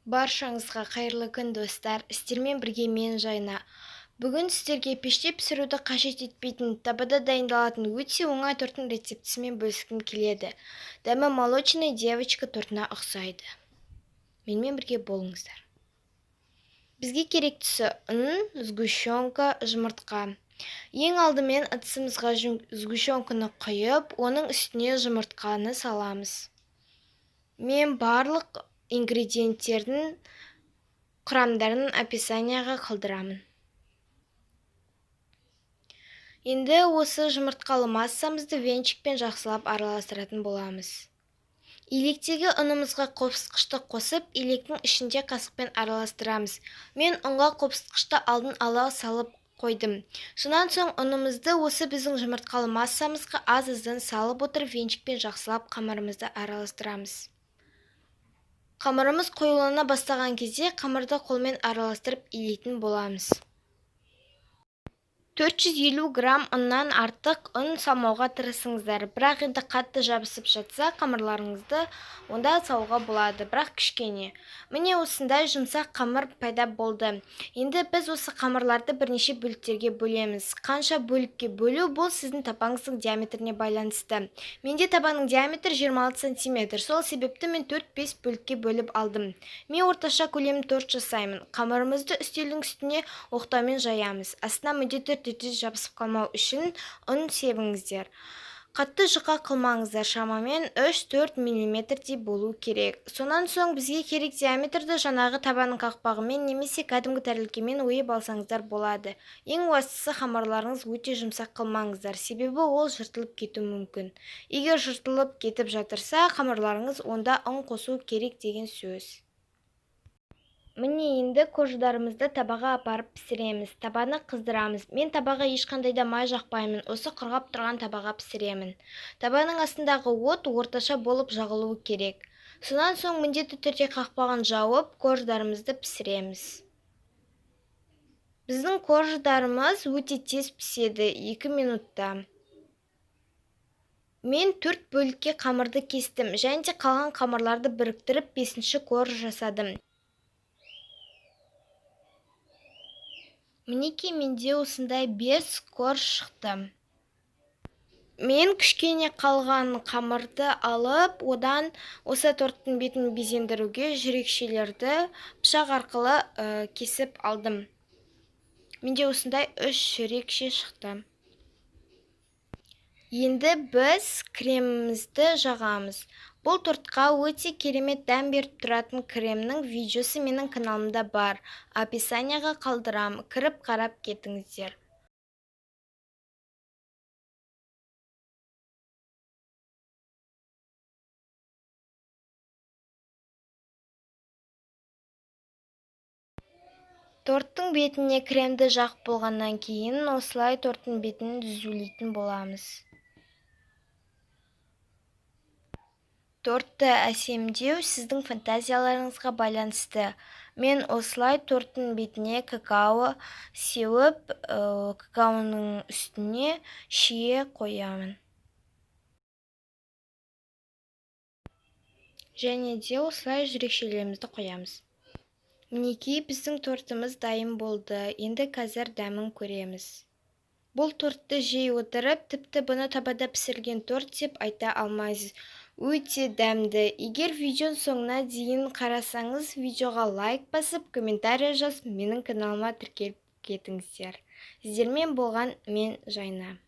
Баршаңызға қайырлы күн достар, сіздермен бірге мен Жайна. Бүгін сіздерге пеште пісіруді қажет етпейтін, табада дайындалатын өте оңай торттың рецептісімен бөліскім келеді. Дәмі молочная девочка тортына ұқсайды. Менімен бірге болыңыздар. Бізге керектісі ұн, сгущенка, жұмыртқа. Ең алдымен ыдысымызға сгущенканы құйып, оның үстіне жұмыртқаны саламыз. Мен барлық ингредиенттердің құрамдарын описанияға қалдырамын. Енді осы жұмыртқалы массамызды венчикпен жақсылап араластыратын боламыз. Илектегі ұнымызға қопсытқышты қосып, илектің ішінде қасықпен араластырамыз. Мен ұнға қопсытқышты алдын ала салып қойдым. Сонан соң ұнымызды осы біздің жұмыртқалы массамызға аз-аздан салып отырып, венчикпен жақсылап қамырымызды араластырамыз. Қамырымыз қоюлана бастаған кезде қамырды қолмен араластырып илейтін боламыз. 450 грамм ұннан артық ұн салмауға тырысыңыздар. Бірақ енді қатты жабысып жатса, қамырларыңызды онда салуға болады, бірақ кішкене. Міне осындай жұмсақ қамыр пайда болды. Енді біз осы қамырларды бірнеше бөліктерге бөлеміз. Қанша бөлікке бөлу, бұл сіздің табаныңыздың диаметріне байланысты. Менде табанның диаметрі 26 см. Сол себепті мен 4-5 бөлікке бөліп алдым. Мен орташа көлемін торт жасаймын. Қамырымызды үстелдің үстіне оқтаумен жаямыз. Астына міндетті жабысып қалмау үшін ұн себіңіздер. Қатты жұқа қылмаңыздар, шамамен 3-4 мм болу керек. Сонан соң бізге керек диаметрді жаңағы табанның қақпағымен немесе кәдімгі тәрелкемен ойып алсаңыздар болады. Ең бастысы қамырларыңыз өте жұмсақ қылмаңыздар, себебі ол жыртылып кетуі мүмкін. Егер жыртылып кетіп жатырса, қамырларыңыз онда ұн қосу керек деген сөз. Міне енді қождарымызды табаға апарып пісіреміз. Табаны қыздырамыз. Мен табаға ешқандай да май жақпаймын. Осы құрғап тұрған табаға пісіремін. Табаның астындағы от орташа болып жағылуы керек. Сонан соң міндетті түрде қақпағын жауып, қождарымызды пісіреміз. Біздің қождарымыз өте тез піседі, 2 минутта. Мен 4 бөлікке қамырды кестім, және де қалған қамырларды біріктіріп 5-ші қож жасадым. Мінекей менде осындай 5 қож шықты. Мен кішкене қалған қамырды алып, одан осы торттың бетін безендіруге жүрекшелерді пышақ арқылы кесіп алдым. Менде осындай 3 жүрекше шықты. Енді біз кремімізді жағамыз. Бұл тортқа өте керемет дәм беріп тұратын кремнің видеосы менің каналымда бар. Описанияға қалдырам, кіріп қарап кетіңіздер. Торттың бетіне кремді жағып болғаннан кейін, осылай торттың бетін түзулейтін боламыз. Тортты әсемдеу сіздің фантазияларыңызға байланысты. Мен осылай торттың бетіне какао сеуіп, какаоның үстіне шие қоямын. Және де осылай жүрекшелерімізді қоямыз. Мінекей біздің тортымыз дайын болды. Енді қазір дәмін көреміз. Бұл тортты жей отырып, тіпті бұны табада пісірген торт деп айта алмайсыз. Өте дәмді. Егер видеоның соңына дейін қарасаңыз, видеоға лайк басып, комментарий жазып, менің каналыма тіркеліп кетіңіздер. Сіздермен болған мен Жайна.